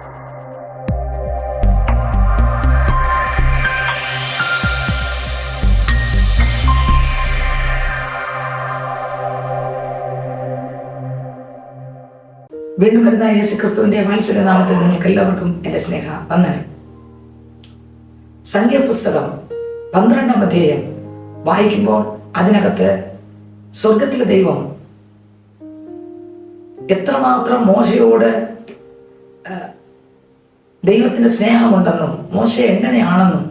വീണ്ടും വരുന്ന യേശുക്രിസ്തുവിന്റെ വാത്സല്യ നാമത്തിൽ നിങ്ങൾക്ക് എല്ലാവർക്കും എൻ്റെ സ്നേഹ വന്ദനം. സംഖ്യാപുസ്തകം 12-ാം അധ്യായം വായിക്കുമ്പോൾ അതിനകത്ത് സ്വർഗത്തിലെ ദൈവം എത്രമാത്രം മോശയോട് ദൈവത്തിന്റെ സ്നേഹമുണ്ടെന്നും മോശ എങ്ങനെയാണെന്നും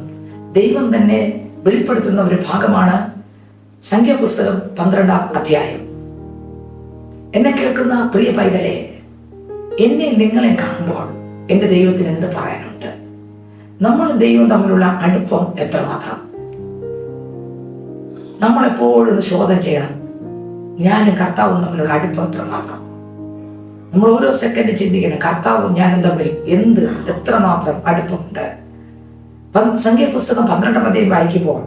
ദൈവം തന്നെ വെളിപ്പെടുത്തുന്ന ഒരു ഭാഗമാണ് സംഖ്യാപുസ്തകം 12-ാം അധ്യായം. എന്നെ കേൾക്കുന്ന പ്രിയ പൈതലെ, എന്നെ നിങ്ങളെ കാണുമ്പോൾ എൻ്റെ ദൈവത്തിന് എന്ത് പറയാനുണ്ട്? നമ്മളും ദൈവം തമ്മിലുള്ള അടുപ്പം എത്രമാത്രം? നമ്മളെപ്പോഴും ശോധന ചെയ്യണം. ഞാനും കർത്താവും തമ്മിലുള്ള അടുപ്പം എത്രമാത്രം? നമ്മൾ ഓരോ സെക്കൻഡ് ചിന്തിക്കണം, കർത്താവും ഞാനും തമ്മിൽ എത്രമാത്രം അടുപ്പമുണ്ട്. സംഖ്യാപുസ്തകം 12-ാം അധ്യായം വായിക്കുമ്പോൾ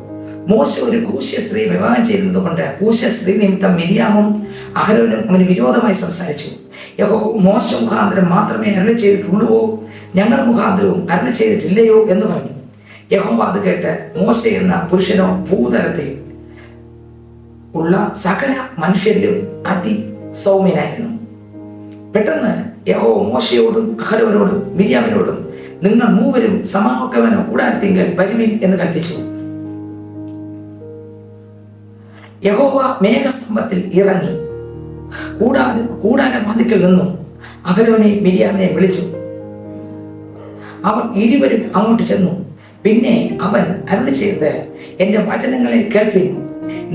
മോശ ഒരു കൂശ്യ സ്ത്രീ വിവാഹം ചെയ്യുന്നത് കൊണ്ട് കൂശ്യ സ്ത്രീ നിമിത്തം മിരിയാമും അഹരോനും അവന് വിരോധമായി സംസാരിച്ചു. മോശ മുഖാന്തരം മാത്രമേ അരുളി ചെയ്തിട്ടുള്ളൂവോ, ഞങ്ങൾ മുഖാന്തരവും അരുളി ചെയ്തിട്ടില്ലയോ എന്ന് പറഞ്ഞു. യഹോവ അത് കേട്ട് മോശ എന്ന പുരുഷനോ ഭൂതലത്തിൽ ഉള്ള സകല മനുഷ്യരിലും അതിസൗമ്യനായിരുന്നു. പെട്ടെന്ന് യഹോവ മോശയോടും അഹരോനോടും മിരിയാമിനോടും നിങ്ങൾ മൂവരും സമാഗമന കൂടാരത്തിങ്കൽ വരുവിൻ എന്ന് കൽപ്പിച്ചു. യഹോവ മേഘസ്തംഭത്തിൽ ഇറങ്ങി കൂടാരവാതിക്കൽ നിന്നും അഹരോനെ മിരിയാമിനെ വിളിച്ചു. അവർ ഇരുവരും അങ്ങോട്ട് ചെന്നു. പിന്നെ അവൻ അരുളി ചെയ്തത്, എന്റെ വചനങ്ങളെ കേൾപ്പിൻ.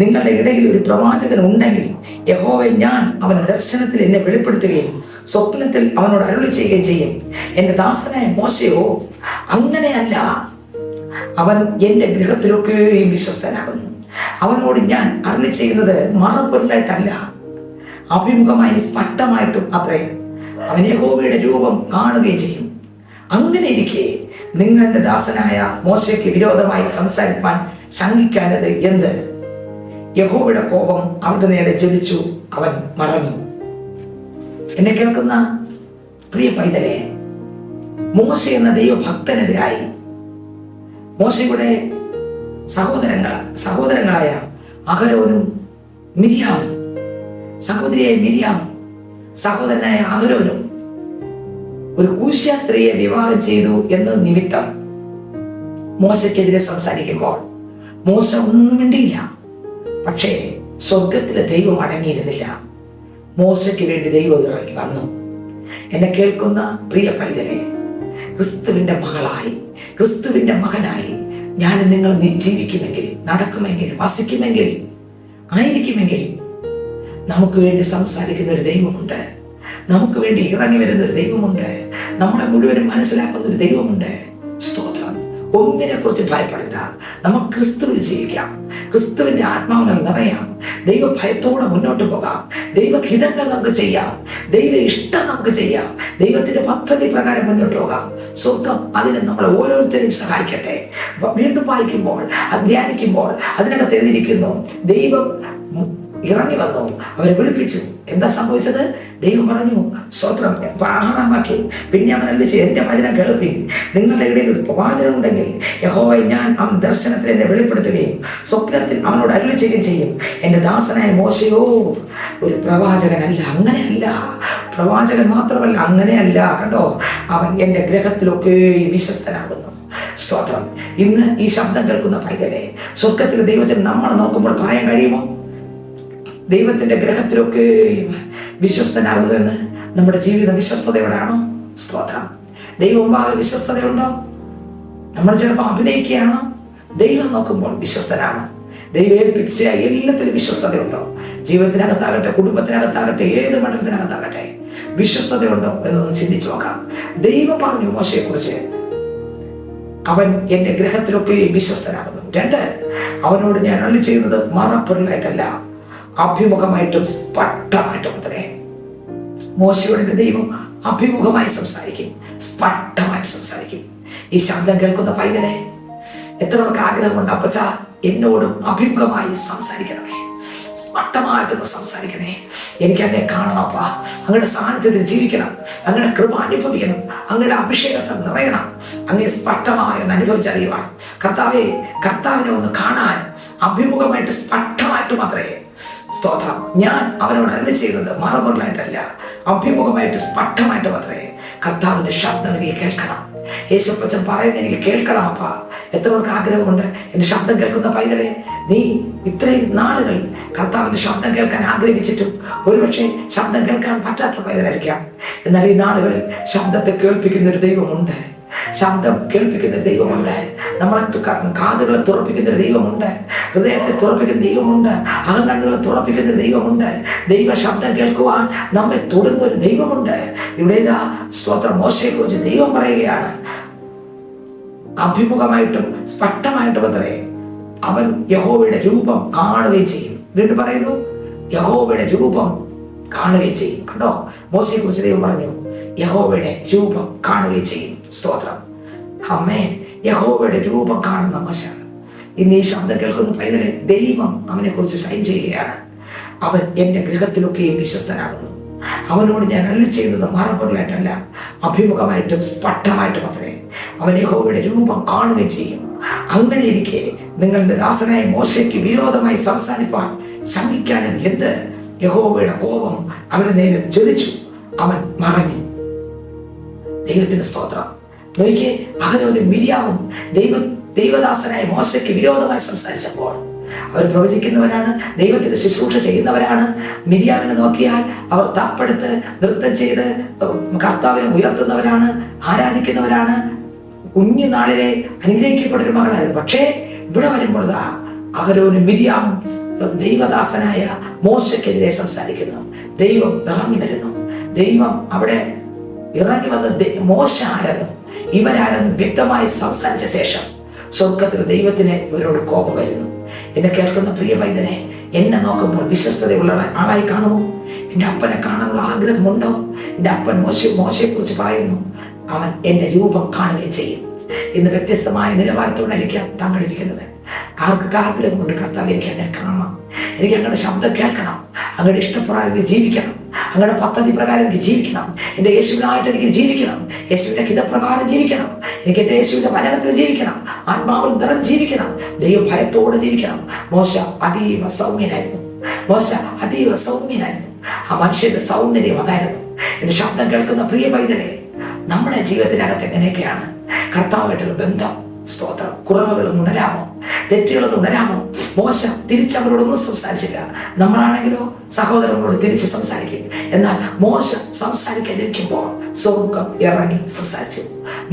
നിങ്ങളുടെ ഇടയിൽ ഒരു പ്രവാചകൻ ഉണ്ടെങ്കിൽ യഹോവയെ ഞാൻ അവന് ദർശനത്തിൽ എന്നെ വെളിപ്പെടുത്തുകയും സ്വപ്നത്തിൽ അവനോട് അരുളി ചെയ്യുകയും ചെയ്യും. എന്റെ ദാസനായ മോശയോ അങ്ങനെയല്ല. അവൻ എന്റെ ഗൃഹത്തിലൊക്കെയും വിശ്വസ്തനാകുന്നു. അവനോട് ഞാൻ അരുളി ചെയ്യുന്നത് മറപ്പൊരുളായിട്ടല്ല, അഭിമുഖമായി സ്പഷ്ടമായിട്ടും അത്രേ. അവൻ യഹോവയുടെ രൂപം കാണുകയും ചെയ്യും. അങ്ങനെ ഇരിക്കെ നിങ്ങളുടെ ദാസനായ മോശയ്ക്ക് വിരോധമായി സംസാരിപ്പാൻ ശങ്കിക്കാനത് എന്ത്? യഹോവയുടെ കോപം അവരുടെ നേരെ ജ്വലിച്ചു, അവൻ മറഞ്ഞു. എന്നെ കേൾക്കുന്ന പ്രിയ പൈതലെ, മോശ എന്ന ദൈവഭക്തനെതിരായി മോശയുടെ സഹോദരങ്ങളായ അഹരോനും മിരിയാമും, സഹോദരിയായ മിരിയാമും സഹോദരനായ അഹരോനും ഒരു കൂശ്യ സ്ത്രീയെ വിവാഹം ചെയ്തു എന്ന നിമിത്തം മോശയ്ക്കെതിരെ സംസാരിക്കുമ്പോൾ മോശ ഒന്നും മിണ്ടിയില്ല. പക്ഷേ സ്വർഗത്തിലെ ദൈവം അടങ്ങിയിരുന്നില്ല. മോശയ്ക്ക് വേണ്ടി ദൈവം ഇറങ്ങി വന്നു. എന്നെ കേൾക്കുന്ന പ്രിയ പൈതലെ, ക്രിസ്തുവിന്റെ മകളായി, ക്രിസ്തുവിന്റെ മകനായി ഞാൻ നിങ്ങൾ ജീവിക്കുമെങ്കിൽ, നടക്കുമെങ്കിൽ, വസിക്കുമെങ്കിൽ, ആയിരിക്കുമെങ്കിൽ നമുക്ക് വേണ്ടി സംസാരിക്കുന്ന ഒരു ദൈവമുണ്ട്. നമുക്ക് വേണ്ടി ഇറങ്ങി വരുന്ന ഒരു ദൈവമുണ്ട്. നമ്മളെ മുഴുവനും മനസ്സിലാക്കുന്ന ഒരു ദൈവമുണ്ട്. സ്തോത്രം. ഒന്നിനെ കുറിച്ച് ഭയപ്പെടേണ്ട. നമുക്ക് ക്രിസ്തുവിൽ ജീവിക്കാം. ക്രിസ്തുവിന്റെ ആത്മാവിനാൽ നിറയാം. ദൈവ ഭയത്തോടെ മുന്നോട്ട് പോകാം. ദൈവഹിതങ്ങൾ നമുക്ക് ചെയ്യാം. ദൈവ ഇഷ്ടം നമുക്ക് ചെയ്യാം. ദൈവത്തിന്റെ പദ്ധതി പ്രകാരം മുന്നോട്ട് പോകാം. സ്വർഗം അതിന് നമ്മളെ ഓരോരുത്തരെയും സഹായിക്കട്ടെ. വീണ്ടും വായിക്കുമ്പോൾ, ധ്യാനിക്കുമ്പോൾ അതിനകത്ത് എഴുതിയിരിക്കുന്നു, ദൈവം ഇറങ്ങി വന്നു, അവരെ വിളിപ്പിച്ചു. എന്താ സംഭവിച്ചത്? ദൈവം പറഞ്ഞു, സ്തോത്രം, 6-ാം വാക്യം, പിന്നെ അവൻ അരുളിച്ചു, എന്റെ വചനം കേൾപ്പിൻ. നിങ്ങളുടെ ഇടയിൽ ഒരു പ്രവാചകൻ ഉണ്ടെങ്കിൽ യഹോവയെ ഞാൻ അവൻ ദർശനത്തിൽ എന്നെ വെളിപ്പെടുത്തുകയും സ്വപ്നത്തിൽ അവനോട് അരുളി ചെയ്യുകയും ചെയ്യും. എന്റെ ദാസനായ മോശയോ ഒരു പ്രവാചകനല്ല. അങ്ങനെയല്ല. പ്രവാചകൻ മാത്രമല്ല, അങ്ങനെയല്ല. കണ്ടോ, അവൻ എന്റെ ഗ്രഹത്തിലൊക്കെ വിശ്വസ്തനാകുന്നു. സ്തോത്രം. ഇന്ന് ഈ ശബ്ദം കേൾക്കുന്ന പൈതലെ, സ്വർഗത്തിലെ ദൈവത്തിന് നമ്മൾ നോക്കുമ്പോൾ പറയാൻ കഴിയുമോ? ദൈവത്തിന്റെ ഗ്രഹത്തിലൊക്കെ വിശ്വസ്തനാകുന്നു എന്ന്. നമ്മുടെ ജീവിതം വിശ്വസ്തയോടാണോ? സ്തോത്രം. ദൈവമാകെ വിശ്വസ്തതയുണ്ടോ? നമ്മൾ ചിലപ്പോൾ അഭിനയിക്കുകയാണോ? ദൈവം നോക്കുമ്പോൾ വിശ്വസ്തനാണോ? ദൈവം ഏൽപ്പിച്ച എല്ലാത്തിലും വിശ്വസ്തതയുണ്ടോ? ജീവിതത്തിനകത്താകട്ടെ, കുടുംബത്തിനകത്താകട്ടെ, ഏത് മണ്ഡലത്തിനകത്താകട്ടെ വിശ്വസ്തതയുണ്ടോ എന്നൊന്ന് ചിന്തിച്ചു നോക്കാം. ദൈവം പറഞ്ഞു മോശയെ കുറിച്ച്, അവൻ എന്റെ ഗ്രഹത്തിലൊക്കെ വിശ്വസ്തനാകുന്നു. 2, അവനോട് ഞാൻ അരുളി ചെയ്യുന്നത് മറപ്പൊരുളായിട്ടല്ല, അഭിമുഖമായിട്ടും സ്പഷ്ടമായിട്ടും അത്രേ. മോശയോടെ ദൈവം അഭിമുഖമായി സംസാരിക്കും, സ്പഷ്ടമായിട്ട് സംസാരിക്കും. ഈ ശബ്ദം കേൾക്കുന്ന പൈതലെ, എത്ര പേർക്ക് ആഗ്രഹമുണ്ട്, അപ്പച്ചാ എന്നോടും അഭിമുഖമായി സംസാരിക്കണമേ, സ്പഷ്ടമായിട്ടൊന്ന് സംസാരിക്കണേ. എനിക്ക് അങ്ങേ കാണണപ്പാ, അങ്ങയുടെ സാന്നിധ്യത്തിൽ ജീവിക്കണം, അങ്ങയുടെ കൃപ അനുഭവിക്കണം, അങ്ങയുടെ അഭിഷേകത്തിൽ നിറയണം, അങ്ങേ സ്പഷ്ടമായി ഒന്ന് അനുഭവിച്ചറിയുവാൻ. കർത്താവെ, കർത്താവിനെ ഒന്ന് കാണാൻ അഭിമുഖമായിട്ട് സ്പഷ്ടമായിട്ട് മാത്രമേ, സ്തോത്രം, ഞാൻ അവനോട് അരുളി ചെയ്യുന്നത് മറമുറലായിട്ടല്ല, അഭിമുഖമായിട്ട് സ്പഷ്ടമായിട്ട് മാത്രമേ കർത്താവിന്റെ ശബ്ദം എനിക്ക് കേൾക്കണം. യേശുപ്പച്ചൻ പറയുന്നത് എനിക്ക് കേൾക്കണം അപ്പ. എത്രവർക്ക് ആഗ്രഹമുണ്ട് എൻ്റെ ശബ്ദം കേൾക്കുന്ന പൈതലെ, നീ ഇത്രയും നാളുകൾ കർത്താവിന്റെ ശബ്ദം കേൾക്കാൻ ആഗ്രഹിച്ചിട്ടും ഒരുപക്ഷെ ശബ്ദം കേൾക്കാൻ പറ്റാത്ത പൈതലായിരിക്കാം. എന്നാൽ ഈ നാളുകളിൽ ശബ്ദത്തെ കേൾപ്പിക്കുന്ന ഒരു ദൈവമുണ്ട്, ശബ്ദം കേൾപ്പിക്കുന്ന ഒരു ദൈവമുണ്ട്, നമ്മളെ കാതുകളെ തുറപ്പിക്കുന്ന ഒരു ദൈവമുണ്ട്, ഹൃദയത്തെ തുറപ്പിക്കുന്ന ദൈവമുണ്ട്, അകക്കണ്ണുകളെ തുറപ്പിക്കുന്ന ഒരു ദൈവമുണ്ട്. ദൈവ ശബ്ദം കേൾക്കുവാൻ നമ്മെ തൊടുന്ന ഒരു ദൈവമുണ്ട്. ഇവിടെ സ്തോത്രം, മോശയെക്കുറിച്ച് ദൈവം പറയുകയാണ്, അഭിമുഖമായിട്ടും സ്പഷ്ടമായിട്ടും അത്രേ അവൻ യഹോവയുടെ രൂപം കാണുകയും ചെയ്യും. വീണ്ടും പറയുന്നു, യഹോവയുടെ രൂപം കാണുകയും ചെയ്യും. കണ്ടോ, മോശയെക്കുറിച്ച് ദൈവം പറഞ്ഞു, യഹോവയുടെ രൂപം കാണുകയും ചെയ്യും. സ്തോത്രം, അമ്മേ, യഹോവയുടെ രൂപം കാണുന്ന മോശ. ഇന്ന് ഈ ശബ്ദം കേൾക്കുന്ന പൈതലെ, ദൈവം അവനെ കുറിച്ച് സൈൻ ചെയ്യുകയാണ്. അവൻ എൻ്റെ ഗൃഹത്തിലൊക്കെയും വിശ്വസ്തനാകുന്നു. അവനോട് ഞാൻ അരുളി ചെയ്യുന്നത് മറപ്പൊരുളായിട്ടല്ല, അഭിമുഖമായിട്ടും സ്പഷ്ടമായിട്ടും മാത്രമേ അവൻ യഹോവയുടെ രൂപം കാണുകയും ചെയ്യും. അങ്ങനെ ഇരിക്കെ നിങ്ങളുടെ ദാസനായ മോശയ്ക്ക് വിരോധമായി സംസാരിപ്പാൻ ശമിക്കാനത് എന്ത്? യഹോവയുടെ കോപം അവന്റെ നേരെ ജ്വലിച്ചു, അവൻ മറഞ്ഞു. ദൈവത്തിന് സ്തോത്രം. നോക്കിയേ, അഹരോനും മിര്യാവും ദൈവദാസനായ മോശയ്ക്ക് വിരോധമായി സംസാരിച്ചപ്പോൾ, അവർ പ്രവചിക്കുന്നവരാണ്, ദൈവത്തിന്റെ ശുശ്രൂഷ ചെയ്യുന്നവരാണ്. മിര്യാവിനെ നോക്കിയാൽ അവർ തപ്പെടുത്ത് നൃത്തം ചെയ്ത് കർത്താവിനെ ഉയർത്തുന്നവരാണ്, ആരാധിക്കുന്നവരാണ്, കുഞ്ഞുനാളിലെ അനുഗ്രഹിക്കപ്പെട്ടൊരു മകളായിരുന്നു. പക്ഷേ ഇവിടെ വരുമ്പോൾ അഹരോനും മിര്യാവും ദൈവദാസനായ മോശയ്ക്കെതിരെ സംസാരിക്കുന്നു. ദൈവം ഇറങ്ങി വരുന്നു. ദൈവം അവിടെ ഇറങ്ങി വന്ന് മോശ ആരെന്നും ഇവരാരെന്നും വ്യക്തമായി സംസാരിച്ച ശേഷം സ്വർഗത്തിൽ ദൈവത്തിന് ഇവരോട് കോപം വരുന്നു. എന്നെ കേൾക്കുന്ന പ്രിയ പൈതനെ, എന്നെ നോക്കുമ്പോൾ വിശ്വസ്തതയുള്ള ആളായി കാണുമോ? എൻ്റെ അപ്പനെ കാണാനുള്ള ആഗ്രഹമുണ്ടോ? എൻ്റെ അപ്പൻ മോശയെക്കുറിച്ച് പറയുന്നു, അവൻ എൻ്റെ രൂപം കാണുകയും ചെയ്യും. ഇന്ന് വ്യത്യസ്തമായ നിലവാരത്തോടായിരിക്കാം താങ്കൾ ഇരിക്കുന്നത്. ആർക്കൊക്കെ ആഗ്രഹമുണ്ട്, കർത്താവ് എനിക്ക് എന്നെ കാണണം, എനിക്ക് അങ്ങയുടെ ശബ്ദം കേൾക്കണം, അങ്ങയുടെ ഇഷ്ടപ്രകാരം എനിക്ക് ജീവിക്കണം, അങ്ങയുടെ പദ്ധതി പ്രകാരം എനിക്ക് ജീവിക്കണം, എൻ്റെ യേശുവിനായിട്ട് എനിക്ക് ജീവിക്കണം, യേശുവിൻ്റെ ഹിതപ്രകാരം ജീവിക്കണം, എനിക്ക് എൻ്റെ യേശുവിൻ്റെ വചനത്തിൽ ജീവിക്കണം, ആത്മാവിൽ നിറഞ്ഞ് ജീവിക്കണം, ദൈവഭയത്തോടെ ജീവിക്കണം. മോശ അതീവ സൗമ്യനായിരുന്നു. മോശ അതീവ സൗമ്യനായിരുന്നു. ആ മനുഷ്യന്റെ സൗന്ദര്യം അതായിരുന്നു. എൻ്റെ ശബ്ദം കേൾക്കുന്ന പ്രിയ പൈതലെ, നമ്മുടെ ജീവിതത്തിനകത്ത് എങ്ങനെയൊക്കെയാണ് കർത്താവായിട്ടുള്ള ബന്ധം? സ്തോത്രം. കുറവുകളൊന്നും ഉണരാമോ? തെറ്റുകളൊന്നും ഉണരാമോ? മോശ തിരിച്ചവരോടൊന്നും സംസാരിച്ചില്ല. നമ്മളാണെങ്കിലോ സഹോദരങ്ങളോട് തിരിച്ച് സംസാരിക്കും. എന്നാൽ മോശ സംസാരിക്കാതിരിക്കുമ്പോൾ സ്വർഗം ഇറങ്ങി സംസാരിച്ചു.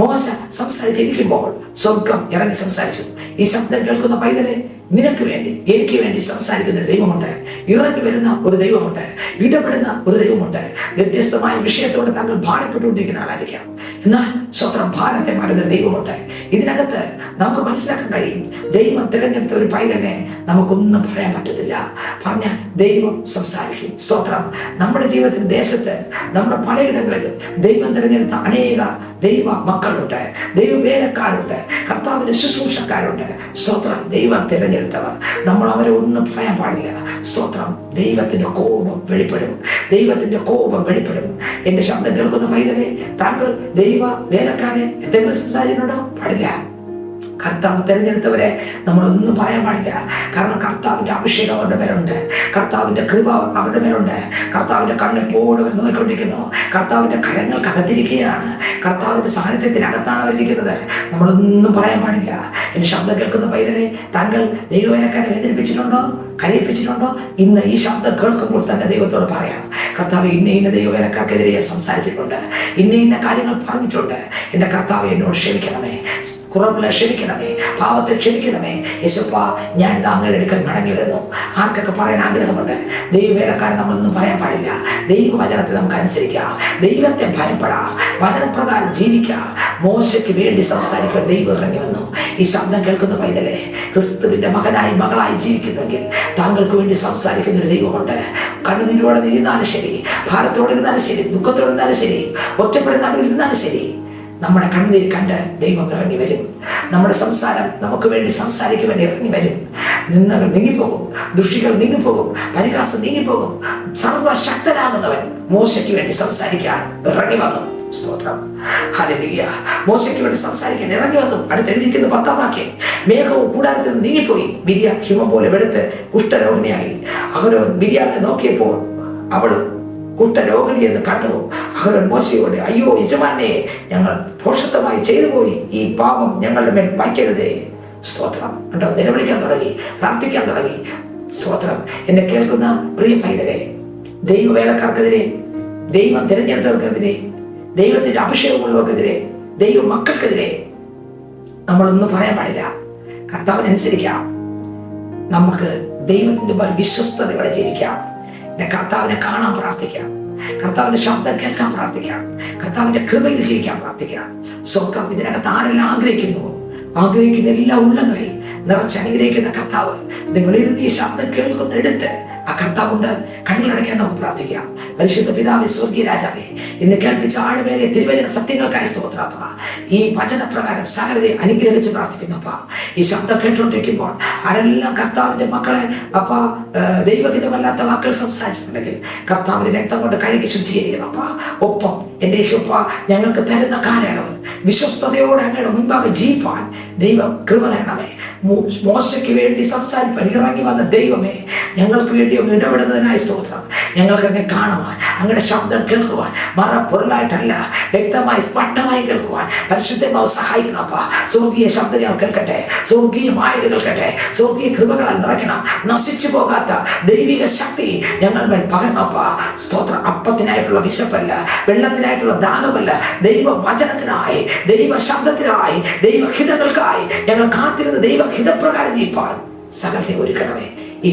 മോശ സംസാരിക്കാതിരിക്കുമ്പോൾ സ്വർഗം ഇറങ്ങി സംസാരിച്ചു. ഈ ശബ്ദം കേൾക്കുന്ന പൈതലെ, നിനക്ക് വേണ്ടി എനിക്ക് വേണ്ടി സംസാരിക്കുന്ന ഒരു ദൈവമുണ്ട്. ഇറങ്ങി വരുന്ന ഒരു ദൈവമുണ്ട്. ഇടപെടുന്ന ഒരു ദൈവമുണ്ട്. വ്യത്യസ്തമായ വിഷയത്തോട് താങ്കൾ ഭാരപ്പെട്ടുകൊണ്ടിരിക്കുന്ന ആളായിരിക്കാം. എന്നാൽ സ്വത്രം ഭാരത്തെ മാറുന്ന ഒരു ദൈവമുണ്ട്. ഇതിനകത്ത് നമുക്ക് മനസ്സിലാക്കാൻ കഴിയും, ദൈവം തിരഞ്ഞെടുത്ത ഒരു പൈതലിനെ നമുക്കൊന്നും പറയാൻ പറ്റത്തില്ല. പറഞ്ഞാൽ ദൈവം സംസാരിക്കും. സ്തോത്രം. നമ്മുടെ ജീവിതത്തിൽ, ദേശത്ത്, നമ്മുടെ പലയിടങ്ങളിലും ദൈവം തിരഞ്ഞെടുത്ത അനേക ദൈവ മക്കളുണ്ട്, ദൈവ വേലക്കാരുണ്ട്, കർത്താവിന്റെ ശുശ്രൂഷക്കാരുണ്ട്. സ്തോത്രം. ദൈവം തിരഞ്ഞെടുത്തവർ. നമ്മൾ അവരെ ഒന്നും പറയാൻ പാടില്ല. സ്തോത്രം. ദൈവത്തിന്റെ കോപം വെളിപ്പെടും. ദൈവത്തിന്റെ കോപം വെളിപ്പെടും. എന്റെ ശബ്ദം കേൾക്കുന്ന പൈതലെ, താങ്കൾ ദൈവ വേലക്കാരെ എന്തെങ്കിലും സംസാരിക്കുന്നുണ്ടോ? പാടില്ല. കർത്താവ് തിരഞ്ഞെടുത്തവരെ നമ്മളൊന്നും പറയാൻ പാടില്ല. കാരണം കർത്താവിന്റെ അഭിഷേകം അവരുടെ മേലുണ്ട്, കർത്താവിന്റെ കൃപ അവരുടെ മേലുണ്ട്, കർത്താവിന്റെ കണ്ണെപ്പോഴും അവർ നോക്കിക്കൊണ്ടിരിക്കുന്നു, കർത്താവിന്റെ കരങ്ങൾക്കകത്തിരിക്കുകയാണ്, കർത്താവിന്റെ സാന്നിധ്യത്തിനകത്താണ് അവരിയ്ക്കുന്നത്. നമ്മളൊന്നും പറയാൻ പാടില്ല. എൻ്റെ ശബ്ദം കേൾക്കുന്ന പൈതലെ, താങ്കൾ ദൈവവേലക്കാരെ വേദനിപ്പിച്ചിട്ടുണ്ടോ? കരയിപ്പിച്ചിട്ടുണ്ടോ? ഇന്ന് ഈ ശബ്ദം കേൾക്കുമ്പോൾ തന്നെ ദൈവത്തോട് പറയാം, കർത്താവ് ഇന്ന ദൈവവേലക്കാർക്കെതിരെ സംസാരിച്ചിട്ടുണ്ട്, ഇന്ന കാര്യങ്ങൾ പറഞ്ഞിട്ടുണ്ട്. എൻ്റെ കർത്താവ് എന്നോട് ക്ഷമിക്കണമേ, കുറവുകളെ ക്ഷമിക്കണമേ, പാവത്തെ ക്ഷമിക്കണമേ. യേശുപ്പ, ഞാനിത് അങ്ങയുടെ അടുക്കൽ മടങ്ങി വരുന്നു. ആർക്കൊക്കെ പറയാൻ ആഗ്രഹമുണ്ട്? ദൈവവേലക്കാരെ നമ്മളൊന്നും പറയാൻ പാടില്ല. ദൈവവചനത്തെ നമുക്ക് അനുസരിക്കാം, ദൈവത്തെ ഭയപ്പെടാം, വചനപ്രകാരം ജീവിക്കാം. മോശയ്ക്ക് വേണ്ടി സംസാരിക്കാൻ ദൈവം ഇറങ്ങി വന്നു. ഈ ശബ്ദം കേൾക്കുന്ന പൈതലെ, ക്രിസ്തുവിന്റെ മകനായി മകളായി ജീവിക്കുന്നുവെങ്കിൽ താങ്കൾക്ക് വേണ്ടി സംസാരിക്കുന്ന ഒരു ദൈവമുണ്ട്. കണ്ണുനീരോടെ ഇരുന്നാലും ശരി, ഭാരത്തോടെ ഇരുന്നാലും ശരി, ദുഃഖത്തോടെ ഇരുന്നാലും ശരി, ഒറ്റപ്പെടുന്ന ഇരുന്നാലും ശരി, നമ്മുടെ കണ്ണുനീര് കണ്ട് ദൈവം ഇറങ്ങി വരും. നമ്മുടെ സംസാരം നമുക്ക് വേണ്ടി സംസാരിക്കുവാൻ ഇറങ്ങി വരും. നിന്ദകൾ നീങ്ങിപ്പോകും, ദുഷികൾ നീങ്ങിപ്പോകും, പരിഹാസം നീങ്ങിപ്പോകും. സർവശക്തനാകുന്നവൻ മോശയ്ക്ക് വേണ്ടി സംസാരിക്കാൻ ഇറങ്ങി വന്നു. സ്തോത്രം, ഹല്ലേലൂയ. മോശയ്ക്ക് വേണ്ടി സംസാരിക്കാൻ ഇറങ്ങി വന്നു. അടുത്തെഴുതിയിരിക്കുന്ന 10-ാം വാക്യം, മേഘവും കൂടാരത്തിൽ നീങ്ങിപ്പോയി, മിരിയാം ഹിമം പോലെ വെളുത്ത് കുഷ്ഠരോഗിണിയായി. അഹരോൻ മിരിയാമിനെ നോക്കിയപ്പോൾ അവൾ കുഷ്ഠരോഗിണി എന്ന് കണ്ടു. അഹരോൻ മോശയോട്, അയ്യോ യജമാനെ, ഞങ്ങൾ ഭോഷത്വമായി ചെയ്തു പോയി, ഈ പാപം ഞങ്ങളുടെ മേൽ വയ്ക്കരുതേ. സ്തോത്രം. കണ്ടോ, നിലവിളിക്കാൻ തുടങ്ങി, പ്രാർത്ഥിക്കാൻ തുടങ്ങി. സ്തോത്രം. എന്നെ കേൾക്കുന്ന പ്രിയ പൈതലെ, ദൈവവേലക്കാർക്കെതിരെ, ദൈവം തിരഞ്ഞെടുത്തവർക്കെതിരെ, ദൈവത്തിന്റെ അഭിഷേകമുള്ളവർക്കെതിരെ, ദൈവ മക്കൾക്കെതിരെ നമ്മളൊന്നും പറയാൻ പാടില്ല. കർത്താവിനനുസരിക്കാം. നമുക്ക് ദൈവത്തിന്റെ വിശ്വസ്തതയോടെ ജീവിക്കാം. കർത്താവിനെ കാണാൻ പ്രാർത്ഥിക്കാം, കർത്താവിന്റെ ശബ്ദം കേൾക്കാൻ പ്രാർത്ഥിക്കാം, കർത്താവിന്റെ കൃപയിൽ ജീവിക്കാൻ പ്രാർത്ഥിക്കാം. സ്വർഗം ഇതിനകത്ത് ആരെല്ലാം ആഗ്രഹിക്കുന്ന എല്ലാ ഉള്ളങ്ങളെയും നിറച്ച് അനുഗ്രഹിക്കുന്ന കർത്താവ് നിങ്ങളിരുന്ന് ഈ ശബ്ദം കേൾക്കുന്നിടത്ത് ആ കർത്താവുണ്ട്. കണ്ണുകളടയ്ക്കാൻ നമുക്ക് പ്രാർത്ഥിക്കാം. പരിശുദ്ധ പിതാവേ, സ്വർഗീയ രാജാവേ, ഇന്ന് കേൾപ്പിച്ച ആഴമേറിയ തിരുവചന സത്യങ്ങൾക്കായി സ്തോത്രപ്പ. ഈ വചനപ്രകാരം സകലരെ അനുഗ്രഹിച്ച് പ്രാർത്ഥിക്കുന്നപ്പ. ഈ ശബ്ദം കേട്ടുകൊണ്ടിരിക്കുമ്പോൾ ആരെല്ലാം കർത്താവിന്റെ മക്കളെ അപ്പ ദൈവഹിതമല്ലാത്ത വാക്കുകൾ സംസാരിച്ചിട്ടുണ്ടെങ്കിൽ കർത്താവിന്റെ രക്തം കൊണ്ട് കഴുകി ശുദ്ധീകരിക്കുന്നപ്പ. ഒപ്പം എൻ്റെ യേശുപ്പ ഞങ്ങൾക്ക് തരുന്ന കാലയളവ് വിശ്വസ്തയോടെ അങ്ങയുടെ മുൻപാകെ ജീവിപ്പാൻ ദൈവം കൃപ തരണമേ. മോശയ്ക്ക് വേണ്ടി സംസാരിപ്പാൻ ഇറങ്ങി വന്ന ദൈവമേ, ഞങ്ങൾക്ക് വേണ്ടി ഒന്ന് ഇടപെടുന്നതിനായി സ്തോത്രം. ഞങ്ങൾക്ക് അങ്ങനെ കാണുവാൻ, അങ്ങയുടെ ശബ്ദം കേൾക്കുവാൻ, പൊരുളായിട്ടല്ല വ്യക്തമായി സ്പഷ്ടമായി കേൾക്കുവാൻ പരിശുദ്ധമാവ് സഹായിക്കുന്നപ്പ. സ്വർഗീയ ശബ്ദം ഞങ്ങൾ കേൾക്കട്ടെ, സ്വർഗീയമായത് കേൾക്കട്ടെ, സ്വർഗീയ കൃപകളാൽ നിറയ്ക്കണം. നശിച്ചു പോകാത്ത ദൈവിക ശക്തി ഞങ്ങൾ മേൽ പകർന്നപ്പ. സ്തോത്രം. അപ്പത്തിനായിട്ടുള്ള വിശപ്പല്ല, വെള്ളത്തിനായിട്ടുള്ള ദാഹമല്ല, ദൈവവചനത്തിനായി, ദൈവ ശബ്ദത്തിനായി, ദൈവഹിതങ്ങൾക്കായി ഞങ്ങൾ കാത്തിരുന്ന ദൈവഹിതപ്രകാരം ജീവിപ്പാൻ സകലത്തെ ഒരുക്കണമേ. ഈ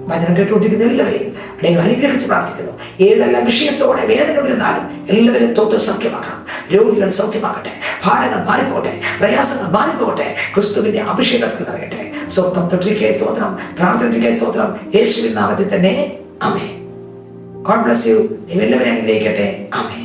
വചനം കേട്ടുകൊണ്ടിരിക്കുന്ന എല്ലാവരെയും നിങ്ങൾ അനുഗ്രഹിച്ച് പ്രാർത്ഥിക്കുന്നു. ഏതെല്ലാം വിഷയത്തോടെ വേദന വരുന്നാലും എല്ലാവരും തൊട്ട് സൗഖ്യമാക്കണം. രോഗികൾ സൗഖ്യമാകട്ടെ, ഭാരങ്ങൾ മാറിപ്പോകട്ടെ, പ്രയാസങ്ങൾ മാറിപ്പോകട്ടെ, ക്രിസ്തുവിന്റെ അഭിഷേകത്തിൽ നിറയട്ടെ. സ്വന്തം തൊട്ടിരിക്കായി സ്തോത്രം, പ്രാർത്ഥനയ്ക്കായി സ്തോത്രം, യേശുവിൻ നാമത്തിൽ തന്നെ ആമേൻ. God bless you. എല്ലാവരെയും അനുഗ്രഹിക്കട്ടെ. ആമേൻ.